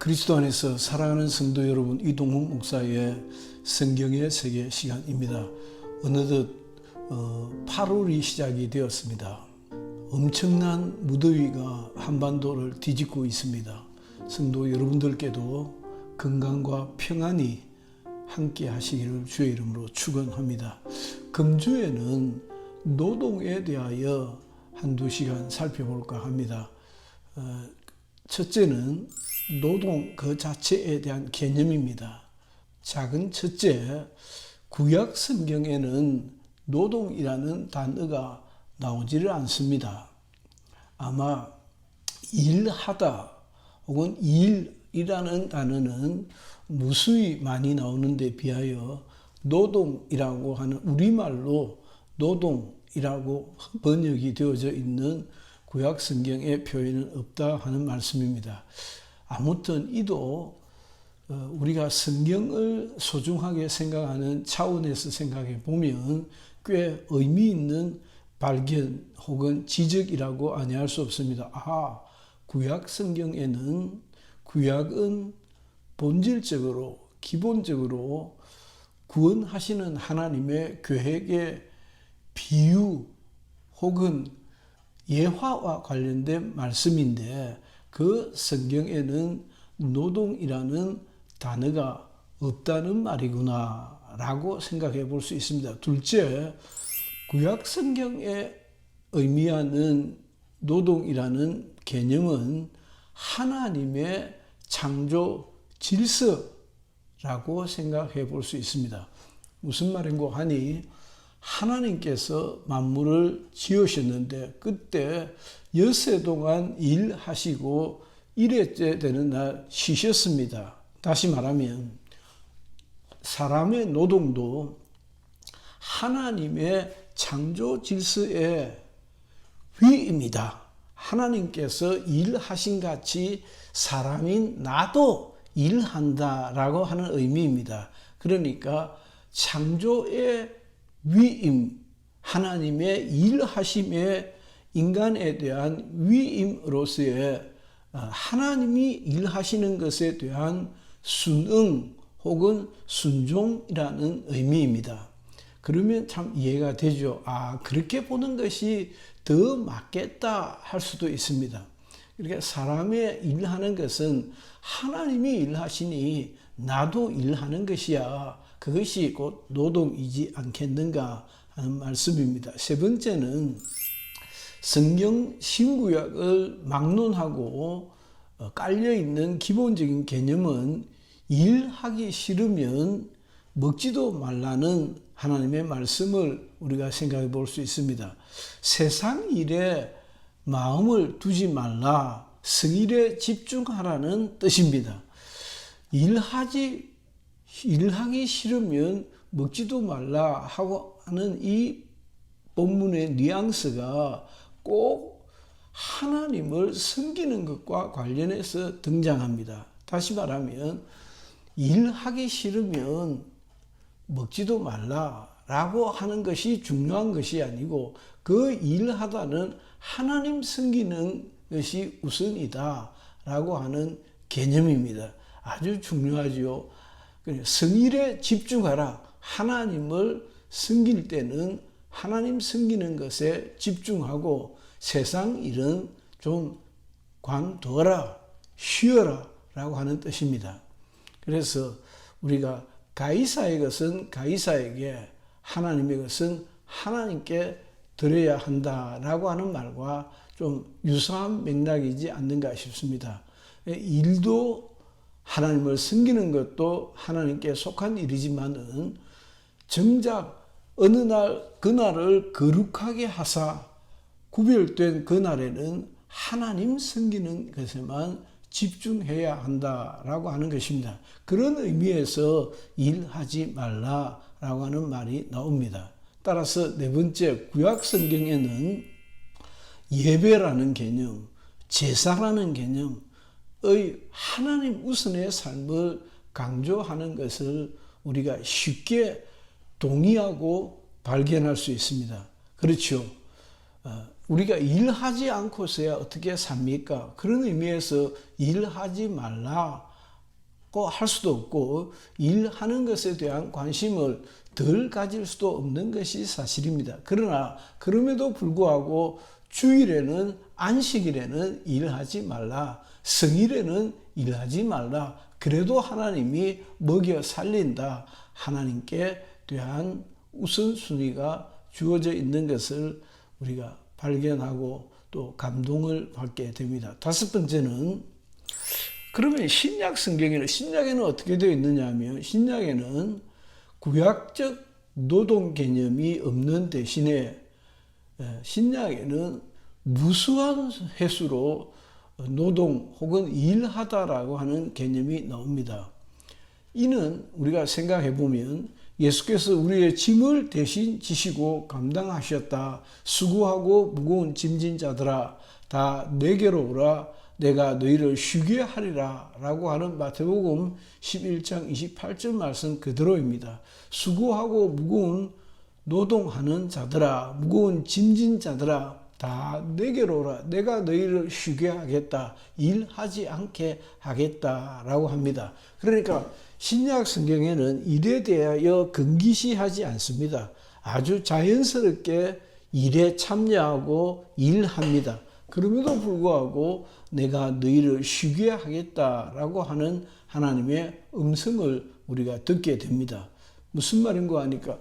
그리스도 안에서 사랑하는 성도 여러분, 이동훈 목사의 성경의 세계 시간입니다. 어느덧 8월이 시작이 되었습니다. 엄청난 무더위가 한반도를 뒤집고 있습니다. 성도 여러분들께도 건강과 평안이 함께 하시기를 주의 이름으로 축원합니다. 금주에는 노동에 대하여 한두 시간 살펴볼까 합니다. 첫째는 노동 그 자체에 대한 개념입니다. 작은 첫째, 구약 성경에는 노동이라는 단어가 나오지를 않습니다. 아마 일하다 혹은 일이라는 단어는 무수히 많이 나오는데 비하여 노동이라고 하는 우리말로 노동이라고 번역이 되어져 있는 구약 성경의 표현은 없다 하는 말씀입니다. 아무튼 이도 우리가 성경을 소중하게 생각하는 차원에서 생각해 보면 꽤 의미 있는 발견 혹은 지적이라고 아니할 수 없습니다. 구약 성경에는 구약은 본질적으로 기본적으로 구원하시는 하나님의 계획의 비유 혹은 예화와 관련된 말씀인데 그 성경에는 노동이라는 단어가 없다는 말이구나 라고 생각해 볼 수 있습니다. 둘째, 구약 성경에 의미하는 노동이라는 개념은 하나님의 창조 질서라고 생각해 볼 수 있습니다. 무슨 말인고 하니 하나님께서 만물을 지으셨는데 그때 엿새 동안 일하시고 일회째 되는 날 쉬셨습니다. 다시 말하면 사람의 노동도 하나님의 창조 질서의 위입니다. 하나님께서 일하신 같이 사람인 나도 일한다라고 하는 의미입니다. 그러니까 창조의 위임, 하나님의 일하심의 인간에 대한 위임으로서의 하나님이 일하시는 것에 대한 순응 혹은 순종이라는 의미입니다. 그러면 참 이해가 되죠. 그렇게 보는 것이 더 맞겠다 할 수도 있습니다. 그러니까 사람의 일하는 것은 하나님이 일하시니 나도 일하는 것이야. 그것이 곧 노동이지 않겠는가 하는 말씀입니다. 세 번째는 성경 신구약을 막론하고 깔려있는 기본적인 개념은 일하기 싫으면 먹지도 말라는 하나님의 말씀을 우리가 생각해 볼 수 있습니다. 세상 일에 마음을 두지 말라, 성일에 집중하라는 뜻입니다. 일하기 싫으면 먹지도 말라 하고 하는 이 본문의 뉘앙스가 꼭 하나님을 섬기는 것과 관련해서 등장합니다. 다시 말하면 일하기 싫으면 먹지도 말라라고 하는 것이 중요한 것이 아니고 그 일하다는 하나님 섬기는 것이 우선이다라고 하는 개념입니다. 아주 중요하죠. 성일에 집중하라. 하나님을 섬길 때는 하나님 섬기는 것에 집중하고 세상 일은 좀 관둬라, 쉬어라 라고 하는 뜻입니다. 그래서 우리가 가이사의 것은 가이사에게, 하나님의 것은 하나님께 드려야 한다라고 하는 말과 좀 유사한 맥락이지 않는가 싶습니다. 일도 하나님을 섬기는 것도 하나님께 속한 일이지만은 정작 어느 날 그날을 거룩하게 하사 구별된 그날에는 하나님 섬기는 것에만 집중해야 한다라고 하는 것입니다. 그런 의미에서 일하지 말라라고 하는 말이 나옵니다. 따라서 네 번째, 구약 성경에는 예배라는 개념, 제사라는 개념의 하나님 우선의 삶을 강조하는 것을 우리가 쉽게 동의하고 발견할 수 있습니다. 그렇죠. 우리가 일하지 않고서야 어떻게 삽니까? 그런 의미에서 일하지 말라 할 수도 없고 일하는 것에 대한 관심을 덜 가질 수도 없는 것이 사실입니다. 그러나 그럼에도 불구하고 주일에는 안식일에는 일하지 말라. 성일에는 일하지 말라. 그래도 하나님이 먹여 살린다. 하나님께 대한 우선순위가 주어져 있는 것을 우리가 발견하고 또 감동을 받게 됩니다. 다섯 번째는 그러면 신약에는 어떻게 되어 있느냐 하면 신약에는 구약적 노동 개념이 없는 대신에 신약에는 무수한 횟수로 노동 혹은 일하다라고 하는 개념이 나옵니다. 이는 우리가 생각해 보면 예수께서 우리의 짐을 대신 지시고 감당하셨다. 수고하고 무거운 짐진 자들아 다 내게로 오라. 내가 너희를 쉬게 하리라 라고 하는 마태복음 11장 28절 말씀 그대로입니다. 수고하고 무거운 노동하는 자들아, 무거운 짐진 자들아 다 내게로 오라. 내가 너희를 쉬게 하겠다. 일하지 않게 하겠다라고 합니다. 그러니까 신약 성경에는 일에 대하여 금기시하지 않습니다. 아주 자연스럽게 일에 참여하고 일합니다. 그럼에도 불구하고 내가 너희를 쉬게 하겠다라고 하는 하나님의 음성을 우리가 듣게 됩니다. 무슨 말인가 하니까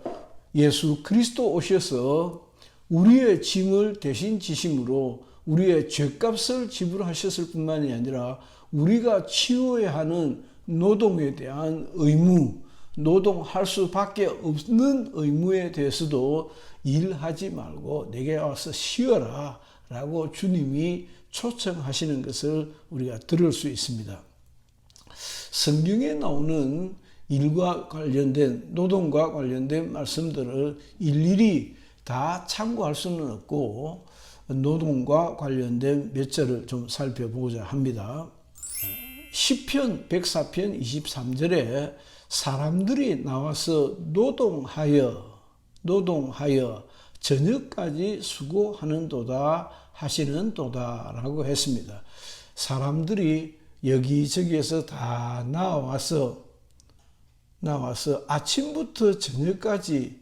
예수 그리스도 오셔서 우리의 짐을 대신 지심으로 우리의 죄값을 지불하셨을 뿐만이 아니라 우리가 치러야 하는 노동에 대한 의무, 노동할 수밖에 없는 의무에 대해서도 일하지 말고 내게 와서 쉬어라 라고 주님이 초청하시는 것을 우리가 들을 수 있습니다. 성경에 나오는 일과 관련된 노동과 관련된 말씀들을 일일이 다 참고할 수는 없고 노동과 관련된 몇 절을 좀 살펴보고자 합니다. 시편 104편 23절에 사람들이 나와서 노동하여 저녁까지 수고하는도다 하시는도다 라고 했습니다. 사람들이 여기저기에서 다 나와서 아침부터 저녁까지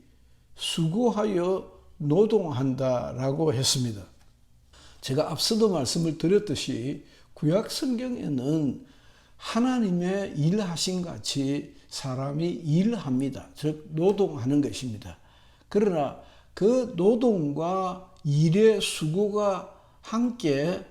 수고하여 노동한다라고 했습니다. 제가 앞서도 말씀을 드렸듯이 구약 성경에는 하나님의 일하신 같이 사람이 일합니다. 즉 노동하는 것입니다. 그러나 그 노동과 일의 수고가 함께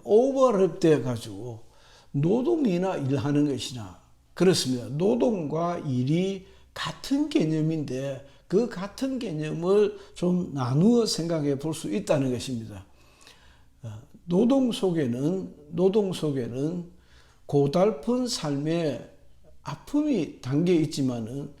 오버랩돼 가지고 노동이나 일하는 것이나 그렇습니다. 노동과 일이 같은 개념인데 그 같은 개념을 좀 나누어 생각해 볼 수 있다는 것입니다. 노동 속에는 고달픈 삶의 아픔이 담겨 있지만은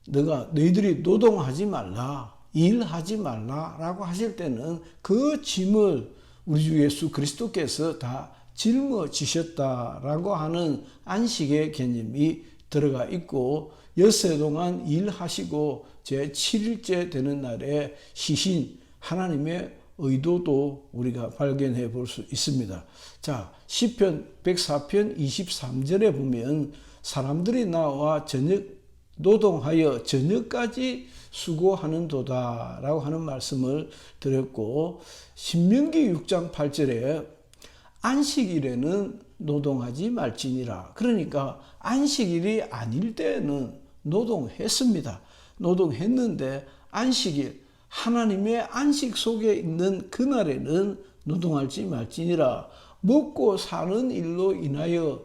너희들이 노동하지 말라, 일하지 말라라고 하실 때는 그 짐을 우리 주 예수 그리스도께서 다 짊어지셨다라고 하는 안식의 개념이 들어가 있고 엿새 동안 일하시고 제7일째 되는 날에 쉬신 하나님의 의도도 우리가 발견해 볼 수 있습니다. 자, 시편 104편 23절에 보면 사람들이 나와 노동하여 저녁까지 수고하는도다 라고 하는 말씀을 드렸고 신명기 6장 8절에 안식일에는 노동하지 말지니라. 그러니까 안식일이 아닐 때는 노동했습니다. 노동했는데 안식일 하나님의 안식 속에 있는 그날에는 노동할지 말지니라. 먹고 사는 일로 인하여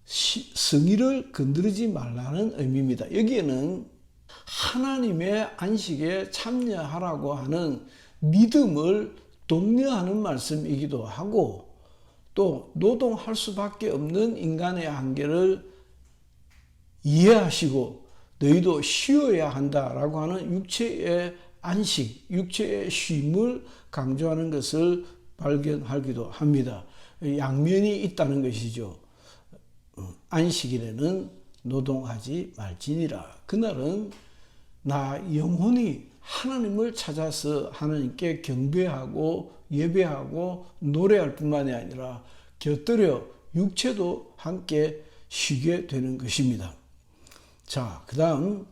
성의를 건드리지 말라는 의미입니다. 여기에는 하나님의 안식에 참여하라고 하는 믿음을 독려하는 말씀이기도 하고 또 노동할 수밖에 없는 인간의 한계를 이해하시고 너희도 쉬어야 한다라고 하는 육체의 안식, 육체의 쉼을 강조하는 것을 발견하기도 합니다. 양면이 있다는 것이죠. 안식일에는 노동하지 말지니라. 그날은 나 영혼이 하나님을 찾아서 하나님께 경배하고 예배하고 노래할 뿐만이 아니라 곁들여 육체도 함께 쉬게 되는 것입니다. 자, 그 다음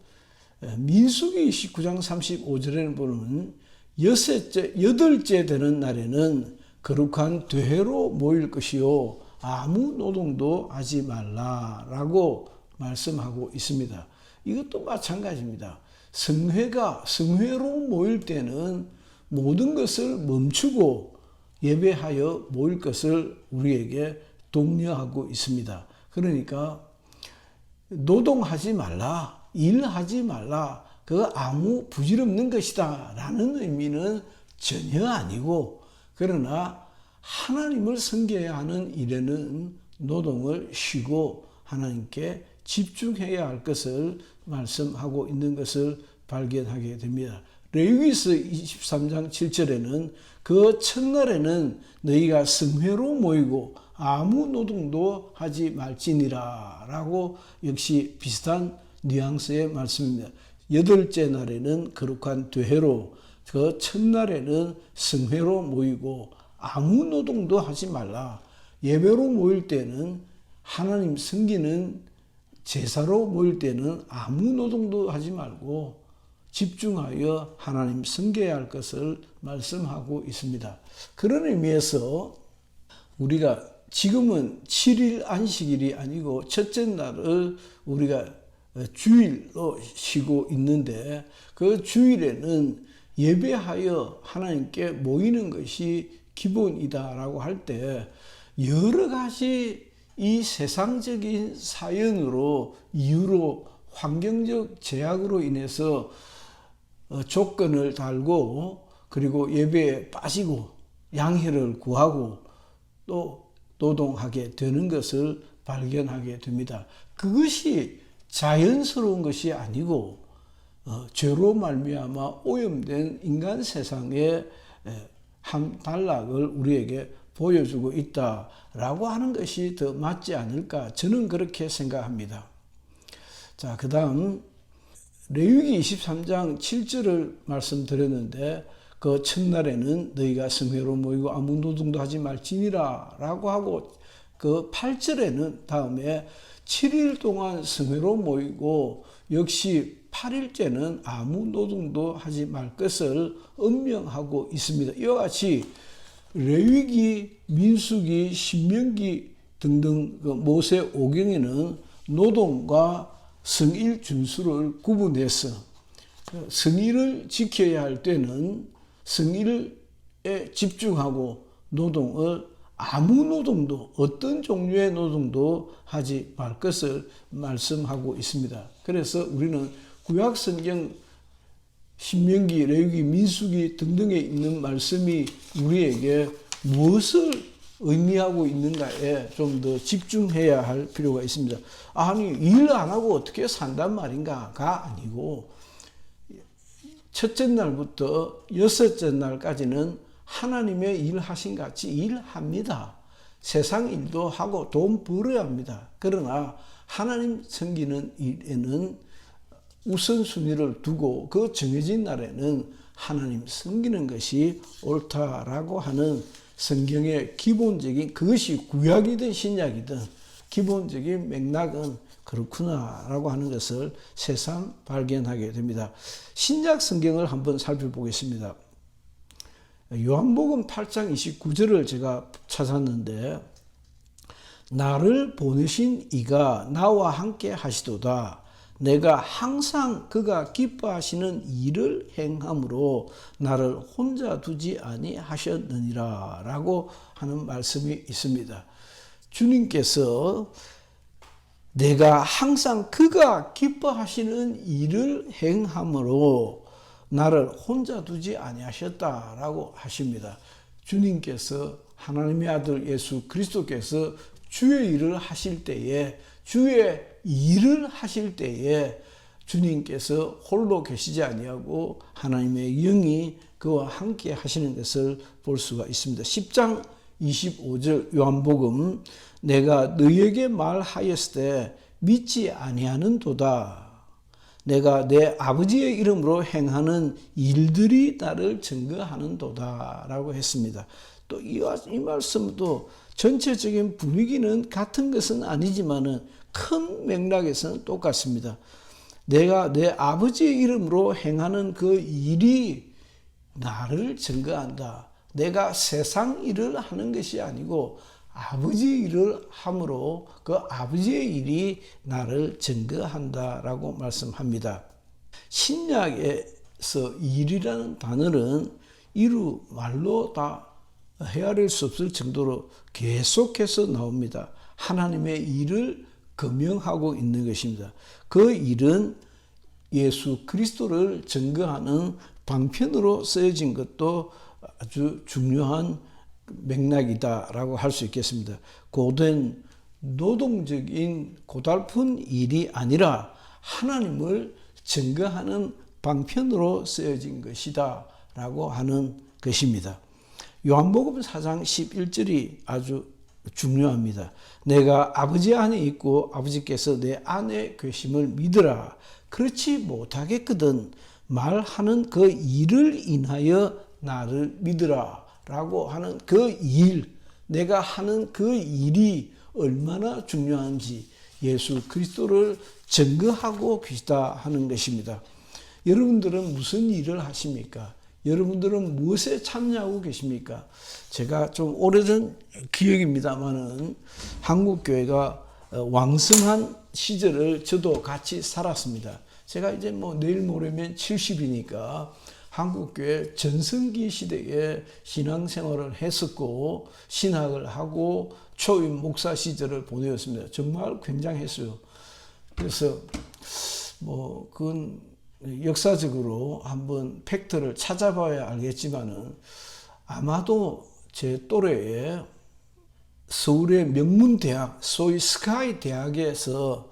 민수기 19장 35절에는 보면 여덟째 되는 날에는 거룩한 대회로 모일 것이요 아무 노동도 하지 말라라고 말씀하고 있습니다. 이것도 마찬가지입니다. 성회로 모일 때는 모든 것을 멈추고 예배하여 모일 것을 우리에게 독려하고 있습니다. 그러니까 노동하지 말라, 일하지 말라, 그거 아무 부질없는 것이다 라는 의미는 전혀 아니고, 그러나 하나님을 섬겨야 하는 일에는 노동을 쉬고 하나님께 집중해야 할 것을 말씀하고 있는 것을 발견하게 됩니다. 레위기서 23장 7절에는 그 첫날에는 너희가 성회로 모이고 아무 노동도 하지 말지니라 라고 역시 비슷한 뉘앙스의 말씀입니다. 여덟째 날에는 거룩한 대회로, 그 첫날에는 성회로 모이고 아무 노동도 하지 말라. 예배로 모일 때는, 하나님 섬기는 제사로 모일 때는 아무 노동도 하지 말고 집중하여 하나님 섬겨야 할 것을 말씀하고 있습니다. 그런 의미에서 우리가 지금은 7일 안식일이 아니고 첫째 날을 우리가 주일로 쉬고 있는데, 그 주일에는 예배하여 하나님께 모이는 것이 기본이다라고 할 때 여러 가지 이 세상적인 사연으로, 이유로, 환경적 제약으로 인해서 조건을 달고, 그리고 예배에 빠지고 양해를 구하고 또 노동하게 되는 것을 발견하게 됩니다. 그것이 자연스러운 것이 아니고 죄로 말미암아 오염된 인간 세상의 한 단락을 우리에게 보여주고 있다라고 하는 것이 더 맞지 않을까, 저는 그렇게 생각합니다. 자, 그 다음 레위기 23장 7절을 말씀드렸는데, 그 첫날에는 너희가 성회로 모이고 아무 노동도 하지 말지니라 라고 하고, 그 8절에는 다음에 7일 동안 성회로 모이고 역시 8일째는 아무 노동도 하지 말 것을 엄명하고 있습니다. 이와 같이 레위기, 민수기, 신명기 등등 그 모세 오경에는 노동과 성일 준수를 구분해서 성일을 지켜야 할 때는 성일에 집중하고 노동을 아무 노동도, 어떤 종류의 노동도 하지 말 것을 말씀하고 있습니다. 그래서 우리는 구약성경 신명기, 레위기, 민수기 등등에 있는 말씀이 우리에게 무엇을 의미하고 있는가에 좀 더 집중해야 할 필요가 있습니다. 아니, 일 안 하고 어떻게 산단 말인가가 아니고, 첫째 날부터 여섯째 날까지는 하나님의 일하신 같이 일합니다. 세상 일도 하고 돈 벌어야 합니다. 그러나 하나님 섬기는 일에는 우선순위를 두고 그 정해진 날에는 하나님 섬기는 것이 옳다라고 하는 성경의 기본적인, 그것이 구약이든 신약이든 기본적인 맥락은 그렇구나라고 하는 것을 새삼 발견하게 됩니다. 신약 성경을 한번 살펴보겠습니다. 요한복음 8장 29절을 제가 찾았는데, 나를 보내신 이가 나와 함께 하시도다. 내가 항상 그가 기뻐하시는 일을 행함으로 나를 혼자 두지 아니하셨느니라 라고 하는 말씀이 있습니다. 주님께서 내가 항상 그가 기뻐하시는 일을 행함으로 나를 혼자 두지 아니하셨다라고 하십니다. 주님께서, 하나님의 아들 예수 그리스도께서 주의 일을 하실 때에, 주의 일을 하실 때에 주님께서 홀로 계시지 아니하고 하나님의 영이 그와 함께 하시는 것을 볼 수가 있습니다. 10장 25절 요한복음, 내가 너희에게 말하였을 때 믿지 아니하는 도다. 내가 내 아버지의 이름으로 행하는 일들이 나를 증거하는 도다 라고 했습니다. 또 이 말씀도 전체적인 분위기는 같은 것은 아니지만은 큰 맥락에서는 똑같습니다. 내가 내 아버지의 이름으로 행하는 그 일이 나를 증거한다. 내가 세상 일을 하는 것이 아니고 아버지의 일을 함으로 그 아버지의 일이 나를 증거한다라고 말씀합니다. 신약에서 일이라는 단어는 이루 말로 다 헤아릴 수 없을 정도로 계속해서 나옵니다. 하나님의 일을 금명하고 있는 것입니다. 그 일은 예수 그리스도를 증거하는 방편으로 쓰여진 것도 아주 중요한 맥락이다라고 할 수 있겠습니다. 고된 노동적인 고달픈 일이 아니라 하나님을 증거하는 방편으로 쓰여진 것이다 라고 하는 것입니다. 요한복음 4장 11절이 아주 중요합니다. 내가 아버지 안에 있고 아버지께서 내 안에 계심을 믿으라. 그렇지 못하겠거든 말하는 그 일을 인하여 나를 믿으라 라고 하는 그 일, 내가 하는 그 일이 얼마나 중요한지 예수 그리스도를 증거하고 계시다 하는 것입니다. 여러분들은 무슨 일을 하십니까? 여러분들은 무엇에 참여하고 계십니까? 제가 좀 오래전 기억입니다만은 한국교회가 왕성한 시절을 저도 같이 살았습니다. 제가 이제 내일 모레면 70이니까 한국교회 전성기 시대에 신앙생활을 했었고 신학을 하고 초임 목사 시절을 보내었습니다. 정말 굉장했어요. 그래서 그건 역사적으로 한번 팩트를 찾아봐야 알겠지만은 아마도 제 또래에 서울의 명문대학, 소위 스카이 대학에서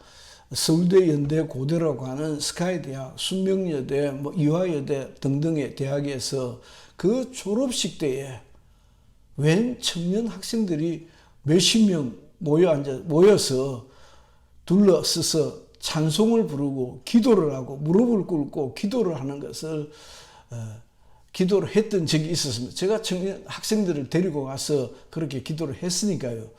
서울대, 연대, 고대라고 하는 스카이 대학, 숙명여대, 이화여대 등등의 대학에서 그 졸업식 때에 웬 청년 학생들이 몇십 명 모여서 둘러서서 찬송을 부르고 기도를 하고 무릎을 꿇고 기도를 하는 것을 기도를 했던 적이 있었습니다. 제가 청년 학생들을 데리고 가서 그렇게 기도를 했으니까요.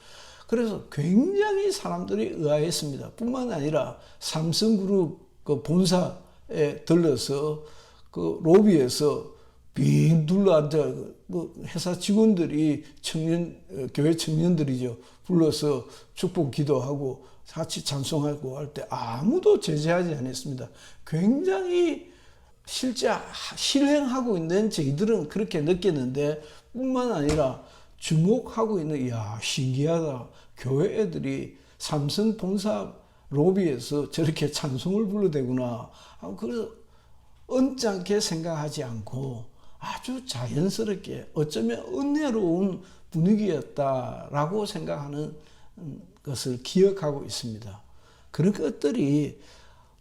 그래서 굉장히 사람들이 의아했습니다. 뿐만 아니라 삼성그룹 그 본사에 들러서 그 로비에서 빙 둘러앉아 회사 직원들이 교회 청년들이죠. 불러서 축복 기도하고 같이 찬송하고 할 때 아무도 제재하지 않았습니다. 굉장히 실제 실행하고 있는 저희들은 그렇게 느꼈는데 뿐만 아니라 주목하고 있는 신기하다. 교회 애들이 삼성 본사 로비에서 저렇게 찬송을 불러대구나. 그래서 언짢게 생각하지 않고 아주 자연스럽게 어쩌면 은혜로운 분위기였다라고 생각하는 것을 기억하고 있습니다. 그런 것들이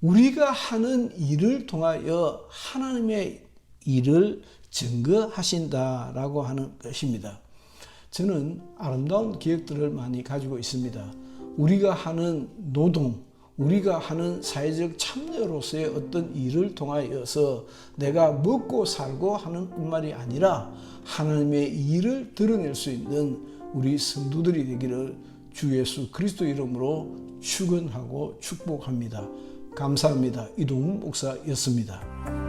우리가 하는 일을 통하여 하나님의 일을 증거하신다라고 하는 것입니다. 저는 아름다운 기억들을 많이 가지고 있습니다. 우리가 하는 노동, 우리가 하는 사회적 참여로서의 어떤 일을 통하여서 내가 먹고 살고 하는 뿐만이 아니라 하나님의 일을 드러낼 수 있는 우리 성도들이 되기를 주 예수 그리스도 이름으로 축원하고 축복합니다. 감사합니다. 이동훈 목사였습니다.